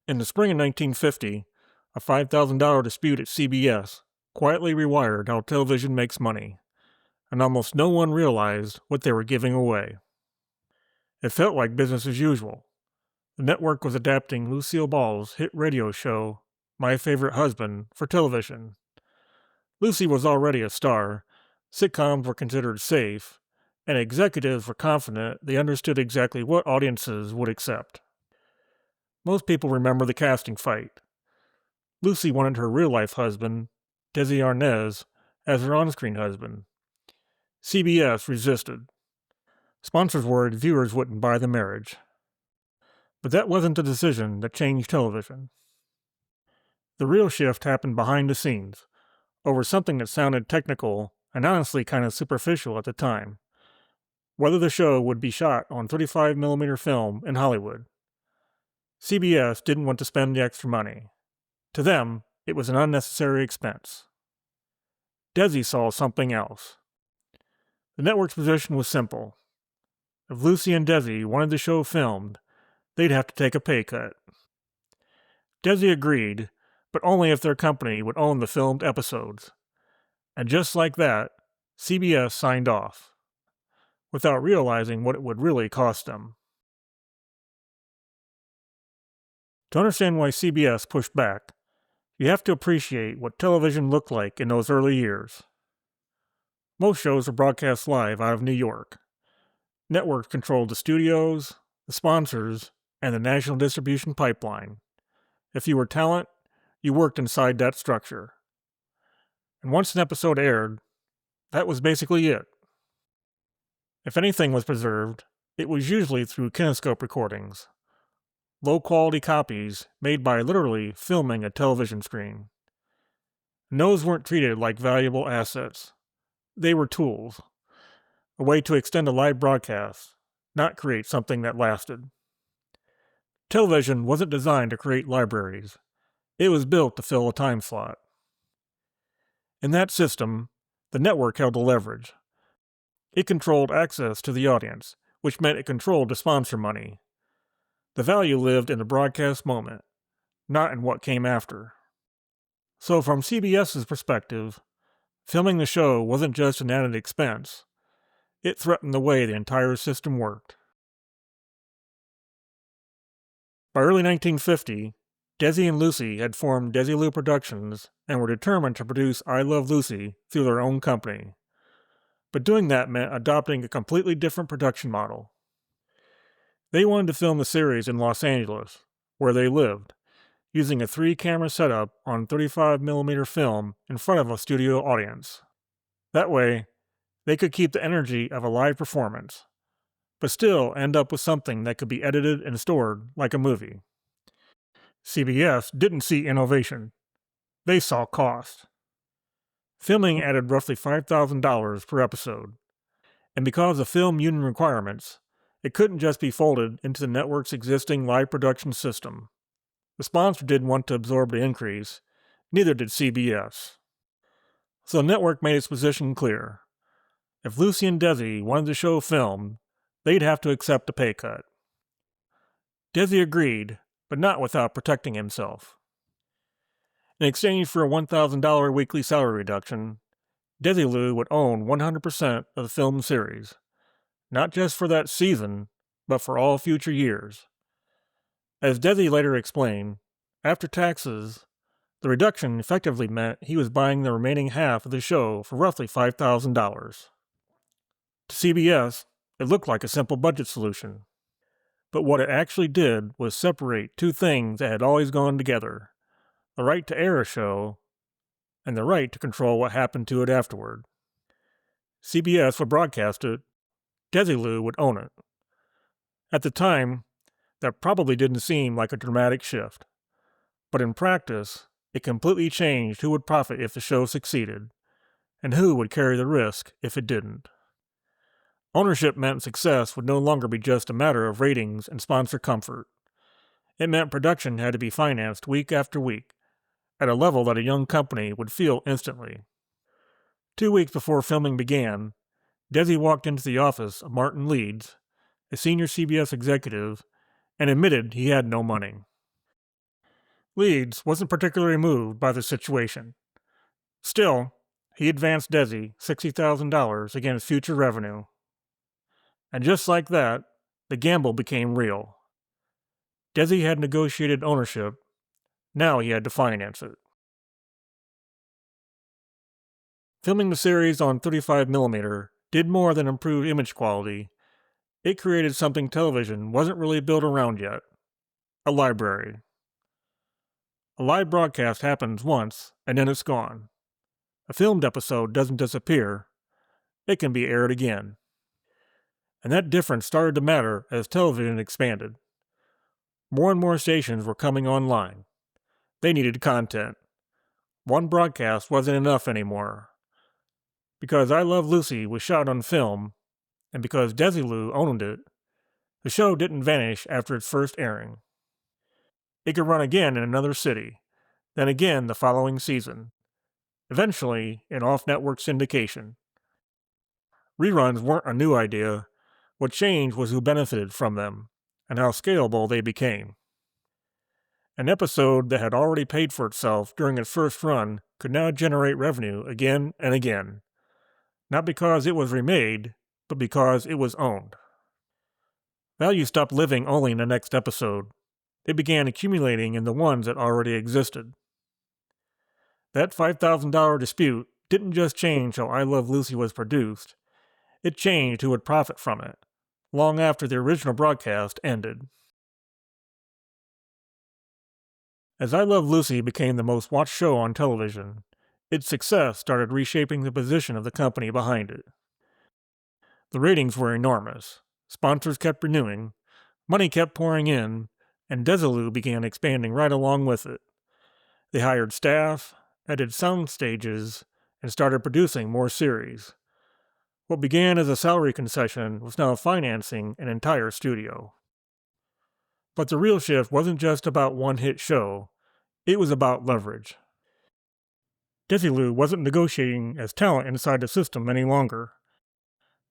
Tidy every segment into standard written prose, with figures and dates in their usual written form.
In the spring of 1950, a $5,000 dispute at CBS quietly rewired how television makes money, and almost no one realized what they were giving away. It felt like business as usual. The network was adapting Lucille Ball's hit radio show, My Favorite Husband, for television. Lucy was already a star, sitcoms were considered safe, and executives were confident they understood exactly what audiences would accept. Most people remember the casting fight. Lucy wanted her real-life husband, Desi Arnaz, as her on-screen husband. CBS resisted. Sponsors worried viewers wouldn't buy the marriage. But that wasn't the decision that changed television. The real shift happened behind the scenes, over something that sounded technical and honestly kind of superficial at the time. Whether the show would be shot on 35mm film in Hollywood. CBS didn't want to spend the extra money. To them, it was an unnecessary expense. Desi saw something else. The network's position was simple. If Lucy and Desi wanted the show filmed, they'd have to take a pay cut. Desi agreed, but only if their company would own the filmed episodes. And just like that, CBS signed off, without realizing what it would really cost them. To understand why CBS pushed back, you have to appreciate what television looked like in those early years. Most shows were broadcast live out of New York. Networks controlled the studios, the sponsors, and the national distribution pipeline. If you were talent, you worked inside that structure. And once an episode aired, that was basically it. If anything was preserved, it was usually through Kinescope recordings, low-quality copies made by literally filming a television screen. And those weren't treated like valuable assets. They were tools, a way to extend a live broadcast, not create something that lasted. Television wasn't designed to create libraries. It was built to fill a time slot. In that system, the network held the leverage. It controlled access to the audience, which meant it controlled the sponsor money. The value lived in the broadcast moment, not in what came after. So from CBS's perspective, filming the show wasn't just an added expense. It threatened the way the entire system worked. By early 1950, Desi and Lucy had formed Desilu Productions and were determined to produce I Love Lucy through their own company. But doing that meant adopting a completely different production model. They wanted to film the series in Los Angeles, where they lived, using a 3-camera setup on 35mm film in front of a studio audience. That way, they could keep the energy of a live performance, but still end up with something that could be edited and stored like a movie. CBS didn't see innovation. They saw cost. Filming added roughly $5,000 per episode, and because of film union requirements, it couldn't just be folded into the network's existing live production system. The sponsor didn't want to absorb the increase, neither did CBS. So the network made its position clear. If Lucy and Desi wanted the show filmed, they'd have to accept a pay cut. Desi agreed, but not without protecting himself. In exchange for a $1,000 weekly salary reduction, Desilu would own 100% of the film series, not just for that season, but for all future years. As Desi later explained, after taxes, the reduction effectively meant he was buying the remaining half of the show for roughly $5,000. To CBS, it looked like a simple budget solution. But what it actually did was separate two things that had always gone together: the right to air a show and the right to control what happened to it afterward. CBS would broadcast it, Desilu would own it. At the time, that probably didn't seem like a dramatic shift. But in practice, it completely changed who would profit if the show succeeded, and who would carry the risk if it didn't. Ownership meant success would no longer be just a matter of ratings and sponsor comfort. It meant production had to be financed week after week, at a level that a young company would feel instantly. 2 weeks before filming began, Desi walked into the office of Martin Leeds, a senior CBS executive, and admitted he had no money. Leeds wasn't particularly moved by the situation. Still, he advanced Desi $60,000 against future revenue. And just like that, the gamble became real. Desi had negotiated ownership, now he had to finance it. Filming the series on 35mm did more than improve image quality. It created something television wasn't really built around yet: a library. A live broadcast happens once, and then it's gone. A filmed episode doesn't disappear, it can be aired again. And that difference started to matter as television expanded. More and more stations were coming online. They needed content. One broadcast wasn't enough anymore. Because I Love Lucy was shot on film, and because Desilu owned it, the show didn't vanish after its first airing. It could run again in another city, then again the following season, eventually in off-network syndication. Reruns weren't a new idea. What changed was who benefited from them, and how scalable they became. An episode that had already paid for itself during its first run could now generate revenue again and again. Not because it was remade, but because it was owned. Value stopped living only in the next episode. It began accumulating in the ones that already existed. That $5,000 dispute didn't just change how I Love Lucy was produced, it changed who would profit from it, long after the original broadcast ended. As I Love Lucy became the most watched show on television, its success started reshaping the position of the company behind it. The ratings were enormous, sponsors kept renewing, money kept pouring in, and Desilu began expanding right along with it. They hired staff, added sound stages, and started producing more series. What began as a salary concession was now financing an entire studio. But the real shift wasn't just about one hit show, it was about leverage. Desilu wasn't negotiating as talent inside the system any longer.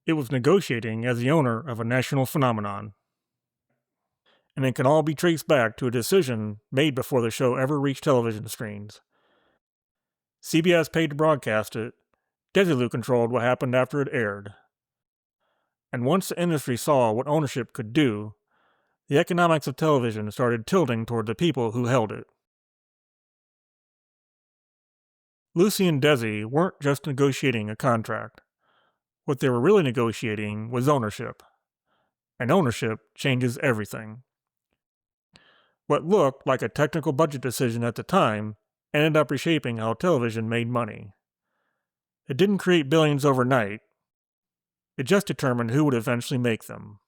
It was negotiating as the owner of a national phenomenon. And it can all be traced back to a decision made before the show ever reached television screens. CBS paid to broadcast it. Desilu controlled what happened after it aired. And once the industry saw what ownership could do, the economics of television started tilting toward the people who held it. Lucy and Desi weren't just negotiating a contract. What they were really negotiating was ownership. And ownership changes everything. What looked like a technical budget decision at the time ended up reshaping how television made money. It didn't create billions overnight. It just determined who would eventually make them.